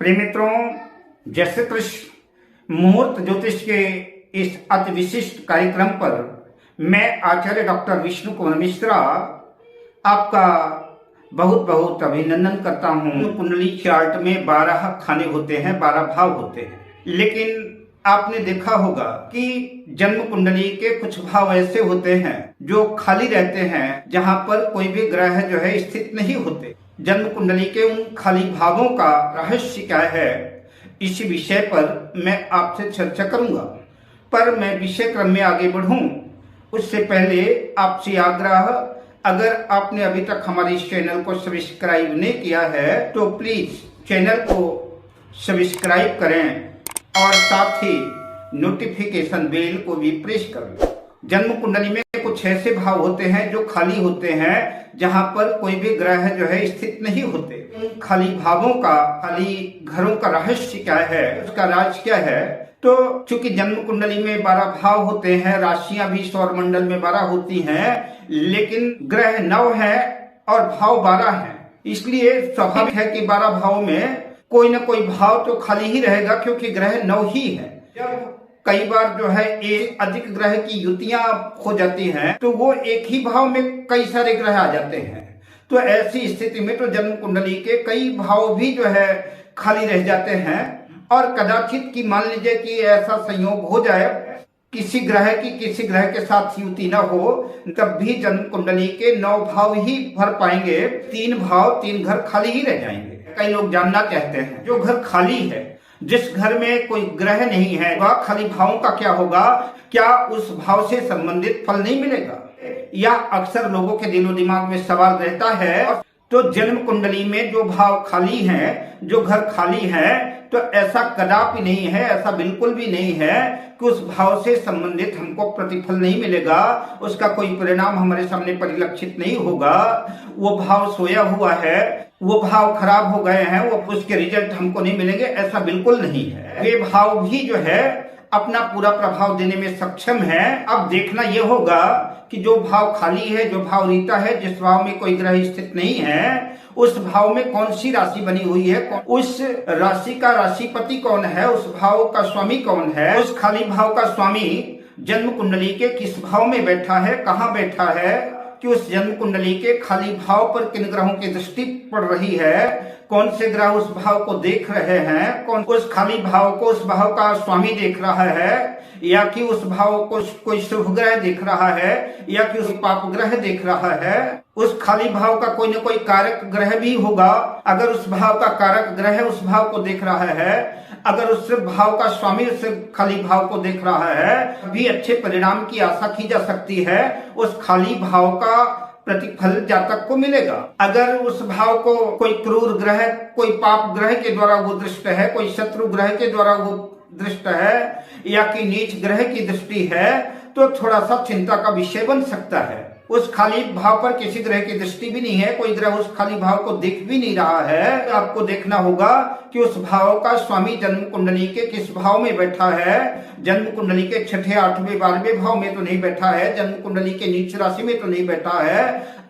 प्रिय मित्रों, जय श्री कृष्ण। मुहूर्त ज्योतिष के इस अति विशिष्ट कार्यक्रम पर मैं आचार्य डॉक्टर विष्णु कुमार मिश्रा आपका बहुत बहुत अभिनंदन करता हूँ। कुंडली चार्ट में 12 खाने होते हैं, 12 भाव होते हैं, लेकिन आपने देखा होगा कि जन्म कुंडली के कुछ भाव ऐसे होते हैं जो खाली रहते हैं, जहां पर कोई भी ग्रह जो है स्थित नहीं होते। जन्म कुंडली के उन खाली भावों का रहस्य क्या है, इसी विषय पर मैं आपसे चर्चा करूंगा। पर मैं विषय क्रम में आगे बढ़ूं उससे पहले आपसे आग्रह, अगर आपने अभी तक हमारे इस चैनल को सब्सक्राइब नहीं किया है तो प्लीज चैनल को सब्सक्राइब करें और साथ ही नोटिफिकेशन बेल को भी प्रेस करें। जन्म कुंडली में कुछ ऐसे भाव होते हैं जो खाली होते हैं, जहां पर कोई भी ग्रह जो है स्थित नहीं होते। उन खाली भावों का, खाली घरों का रहस्य क्या है, उसका राज क्या है? तो चूंकि जन्म कुंडली में 12 भाव होते हैं, राशियां भी सौर मंडल में 12 होती हैं, लेकिन ग्रह 9 है और भाव 12 है। इसलिए स्वाभाविक है कि 12 भाव में कोई ना कोई भाव तो खाली ही रहेगा, क्योंकि ग्रह 9 ही है। जब कई बार जो है एक अधिक ग्रह की युतियां हो जाती हैं, तो वो एक ही भाव में कई सारे ग्रह आ जाते हैं। तो ऐसी स्थिति में तो जन्म कुंडली के कई भाव भी जो है खाली रह जाते हैं। और कदाचित की मान लीजिए कि ऐसा संयोग हो जाए, किसी ग्रह की किसी ग्रह के साथ युति न हो, तब भी जन्म कुंडली के 9 भाव ही भर पाएंगे। 3 भाव, 3 घर खाली ही रह जाएंगे। कई लोग जानना चाहते हैं, जो घर खाली है, जिस घर में कोई ग्रह नहीं है, वह खाली भावों का क्या होगा? क्या उस भाव से संबंधित फल नहीं मिलेगा? या अक्सर लोगों के दिलो दिमाग में सवाल रहता है। तो जन्म कुंडली में जो भाव खाली हैं, जो घर खाली हैं, तो ऐसा कदापि नहीं है, ऐसा बिल्कुल भी नहीं है कि उस भाव से संबंधित हमको प्रतिफल नहीं मिलेगा, उसका कोई परिणाम हमारे सामने परिलक्षित नहीं होगा। वो भाव सोया हुआ है, वो भाव खराब हो गए हैं, वो उसके रिजल्ट हमको नहीं मिलेंगे, ऐसा बिल्कुल नहीं है। वे भाव भी जो है अपना पूरा प्रभाव देने में सक्षम है। अब देखना यह होगा कि जो भाव खाली है, जो भाव रीता है, जिस भाव में कोई ग्रह स्थित नहीं है, उस भाव में कौन सी राशि बनी हुई है, उस राशि का राशिपति कौन है, उस भाव का स्वामी कौन है, उस खाली भाव का स्वामी जन्म कुंडली के किस भाव में बैठा है, कहाँ बैठा है, कि उस जन्म कुंडली के खाली भाव पर किन ग्रहों की दृष्टि पड़ रही है, कौन से ग्रह उस भाव को देख रहे हैं, कौन उस खाली भाव को उस भाव का स्वामी देख रहा है, या कि उस भाव को कोई शुभ ग्रह देख रहा है, या कि उस पाप ग्रह देख रहा है। उस खाली भाव का कोई न कोई कारक ग्रह भी होगा। अगर उस भाव का कारक ग्रह उस भाव को देख रहा है, अगर उस भाव का स्वामी उस खाली भाव को देख रहा है, भी अच्छे परिणाम की आशा की जा सकती है। उस खाली भाव का प्रतिफल जातक को मिलेगा। अगर उस भाव को कोई क्रूर ग्रह, कोई पाप ग्रह के द्वारा वो दृष्ट है, कोई शत्रु ग्रह के द्वारा वो दृष्ट है, या कि नीच ग्रह की दृष्टि है, तो थोड़ा सा चिंता का विषय बन सकता है। उस खाली भाव पर किसी ग्रह की दृष्टि भी नहीं है, कोई ग्रह उस खाली भाव को देख भी नहीं रहा है। तो आपको देखना होगा कि उस भाव का स्वामी जन्म कुंडली के किस भाव में बैठा है। जन्म कुंडली के 6ठे, 8वें, 12वें भाव में तो नहीं बैठा है, जन्म कुंडली के नीच राशि में तो नहीं बैठा है।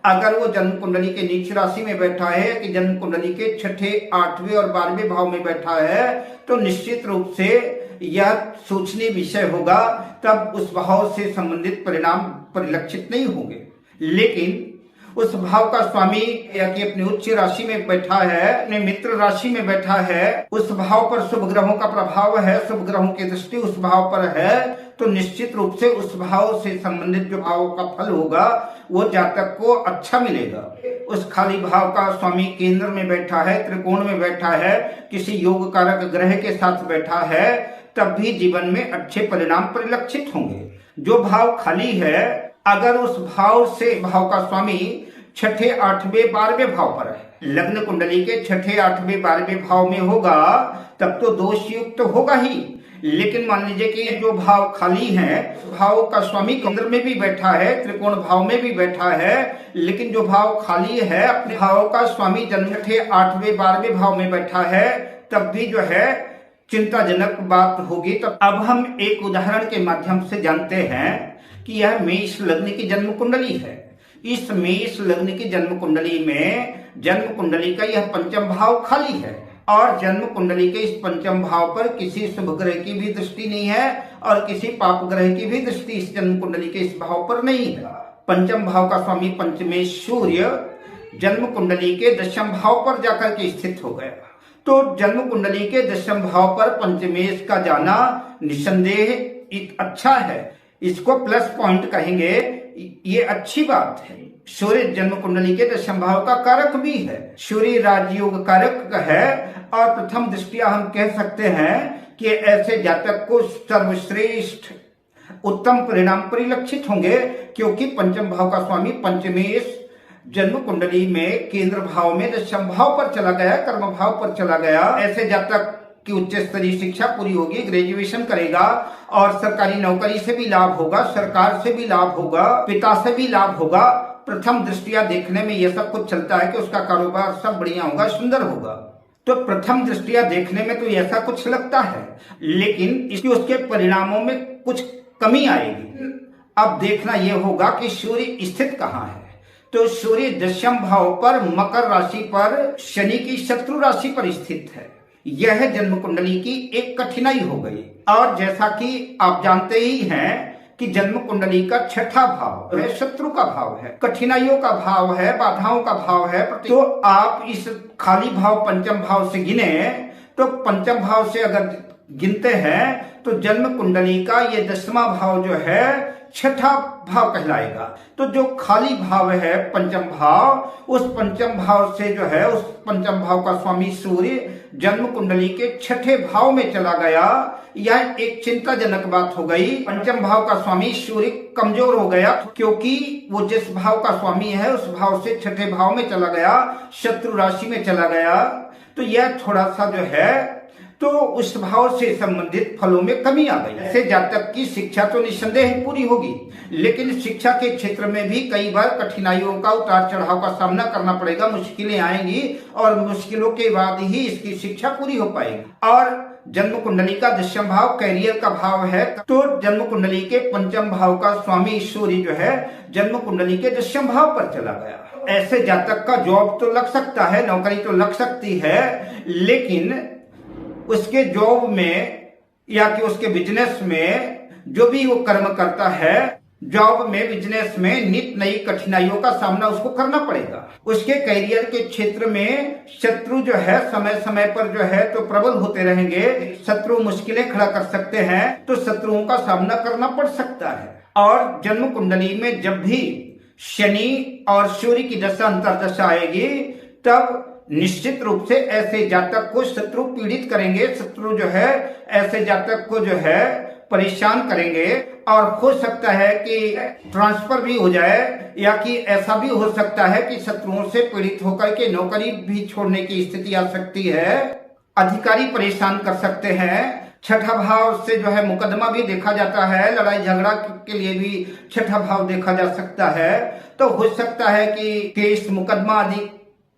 अगर वो जन्म कुंडली के नीच राशि में बैठा है, कि जन्म कुंडली के 6ठे, 8वें और 12वें भाव में बैठा है, तो निश्चित रूप से यह सोचनीय विषय होगा। तब उस भाव से संबंधित परिणाम परिलक्षित नहीं होंगे। लेकिन उस भाव का स्वामी या कि अपनी उच्च राशि में बैठा है, अपने मित्र राशि में बैठा है, उस भाव पर शुभ ग्रहों का प्रभाव है, शुभ ग्रहों की दृष्टि उस भाव पर है, तो निश्चित रूप से उस भाव से संबंधित जो भाव का फल होगा वो जातक को अच्छा मिलेगा। उस खाली भाव का स्वामी केंद्र में बैठा है, त्रिकोण में बैठा है, किसी योग कारक ग्रह के साथ बैठा है, तब भी जीवन में अच्छे परिणाम परिलक्षित होंगे। जो भाव खाली है, अगर उस भाव से भाव का स्वामी 6ठे, 8वें, 12वें भाव पर है, लग्न कुंडली के 6ठे, 8वें, 12वें भाव में होगा, तब तो दोष युक्त होगा ही। लेकिन मान लीजिए कि जो भाव खाली है, भाव का स्वामी केंद्र में भी बैठा है, त्रिकोण भाव में भी बैठा है, लेकिन जो भाव खाली है, अपने भाव का स्वामी जन्म 6ठे, 8वें, 12वें भाव में बैठा है, तब भी जो है चिंताजनक बात होगी। तब अब हम एक उदाहरण के माध्यम से जानते हैं कि यह मेष लग्न की जन्म कुंडली है। इस मेष लग्न की जन्म कुंडली में जन्म कुंडली का यह पंचम भाव खाली है। और जन्म कुंडली के इस पंचम भाव पर किसी शुभ ग्रह की भी दृष्टि नहीं है और किसी पाप ग्रह की भी दृष्टि इस जन्म कुंडली के इस भाव पर नहीं है। पंचम भाव का स्वामी पंचमेश सूर्य जन्म कुंडली के दशम भाव पर जाकर के स्थित हो गया। तो जन्म कुंडली के दशम भाव पर पंचमेश का जाना निसंदेह अच्छा है, इसको प्लस पॉइंट कहेंगे, ये अच्छी बात है। सूर्य जन्म कुंडली के दशम भाव का कारक भी है, सूर्य राजयोग कारक है और प्रथम दृष्टिया हम कह सकते हैं कि ऐसे जातक को सर्वश्रेष्ठ उत्तम परिणाम परिलक्षित होंगे, क्योंकि पंचम भाव का स्वामी पंचमेश जन्म कुंडली में केंद्र भाव में दशम भाव पर चला गया, कर्म भाव पर चला गया। ऐसे जातक की उच्च स्तरीय शिक्षा पूरी होगी, ग्रेजुएशन करेगा और सरकारी नौकरी से भी लाभ होगा, सरकार से भी लाभ होगा, पिता से भी लाभ होगा। प्रथम दृष्टिया देखने में यह सब कुछ चलता है कि उसका कारोबार सब बढ़िया होगा, सुंदर होगा। तो प्रथम दृष्टिया देखने में तो ऐसा कुछ लगता है, लेकिन इसके उसके परिणामों में कुछ कमी आएगी। अब देखना यह होगा कि सूर्य स्थित कहाँ है। तो सूर्य दशम भाव पर मकर राशि पर शनि की शत्रु राशि पर स्थित है। यह जन्म कुंडली की एक कठिनाई हो गई। और जैसा कि आप जानते ही हैं कि जन्म कुंडली का छठा भाव है शत्रु का भाव है, कठिनाइयों का भाव है, बाधाओं का भाव है। तो आप इस खाली भाव पंचम भाव से गिने, तो पंचम भाव से अगर गिनते हैं तो जन्म कुंडली का ये दसवां भाव जो है छठा भाव कहलाएगा। तो जो खाली भाव है पंचम भाव, उस पंचम भाव से जो है उस पंचम भाव का स्वामी सूर्य जन्म कुंडली के छठे भाव में चला गया। यह एक चिंताजनक बात हो गई। पंचम भाव का स्वामी सूर्य कमजोर हो गया, क्योंकि वो जिस भाव का स्वामी है उस भाव से छठे भाव में चला गया, शत्रु राशि में चला गया। तो यह थोड़ा सा जो है तो उस भाव से संबंधित फलों में कमी आ गई। ऐसे जातक की शिक्षा तो निसंदेह पूरी होगी, लेकिन शिक्षा के क्षेत्र में भी कई बार कठिनाइयों का उतार चढ़ाव का सामना करना पड़ेगा, मुश्किलें आएंगी और मुश्किलों के बाद ही इसकी शिक्षा पूरी हो पाएगी। और जन्म कुंडली का दशम भाव कैरियर का भाव है, तो जन्म कुंडली के पंचम भाव का स्वामी सूर्य जो है जन्म कुंडली के दशम भाव पर चला गया। ऐसे जातक का जॉब तो लग सकता है, नौकरी तो लग सकती है, लेकिन उसके जॉब में या कि उसके बिजनेस में जो भी वो कर्म करता है, जॉब में बिजनेस में नित नई कठिनाइयों का सामना उसको करना पड़ेगा। उसके करियर के क्षेत्र में शत्रु जो है समय समय पर जो है तो प्रबल होते रहेंगे, शत्रु मुश्किलें खड़ा कर सकते हैं, तो शत्रुओं का सामना करना पड़ सकता है। और जन्म कुंडली में जब भी शनि और सूर्य की दशा अंतर्दशा आएगी, तब निश्चित रूप से ऐसे जातक को शत्रु पीड़ित करेंगे, शत्रु जो है ऐसे जातक को जो है परेशान करेंगे। और हो सकता है कि ट्रांसफर भी हो जाए, या कि ऐसा भी हो सकता है कि शत्रुओं से पीड़ित होकर के नौकरी भी छोड़ने की स्थिति आ सकती है। अधिकारी परेशान कर सकते हैं। छठा भाव से जो है मुकदमा भी देखा जाता है, लड़ाई झगड़ा के लिए भी छठा भाव देखा जा सकता है। तो हो सकता है कि केस मुकदमा आदि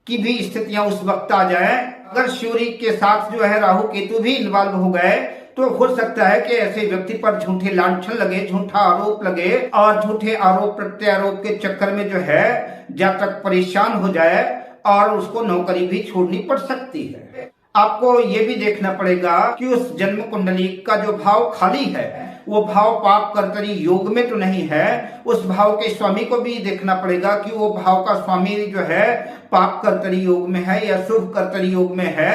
की भी स्थितियां उस वक्त आ जाए। अगर सूर्य के साथ जो है राहु केतु भी इन्वॉल्व हो गए, तो हो सकता है कि ऐसे व्यक्ति पर झूठे लांछन लगे, झूठा आरोप लगे, और झूठे आरोप प्रत्यारोप के चक्कर में जो है जातक परेशान हो जाए और उसको नौकरी भी छोड़नी पड़ सकती है। आपको ये भी देखना पड़ेगा कि उस जन्म कुंडली का जो भाव खाली है, वो भाव पाप कर्तरी योग में तो नहीं है। उस भाव के स्वामी को भी देखना पड़ेगा कि वो भाव का स्वामी जो है पाप कर्तरी योग में है या शुभ कर्तरी योग में है।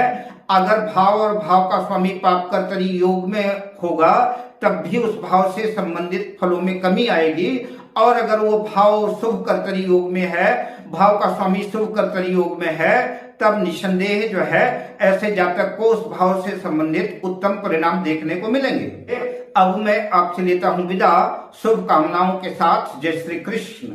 अगर भाव और भाव का स्वामी पाप कर्तरी योग में होगा, तब भी उस भाव से संबंधित फलों में कमी आएगी। और अगर वो भाव शुभ कर्तरी योग में है, भाव का स्वामी शुभ कर्तरी योग में है, तब निसंदेह जो है ऐसे जातक को उस भाव से संबंधित उत्तम परिणाम देखने को मिलेंगे। अब मैं आपसे लेता हूं विदा, शुभकामनाओं के साथ। जय श्री कृष्ण।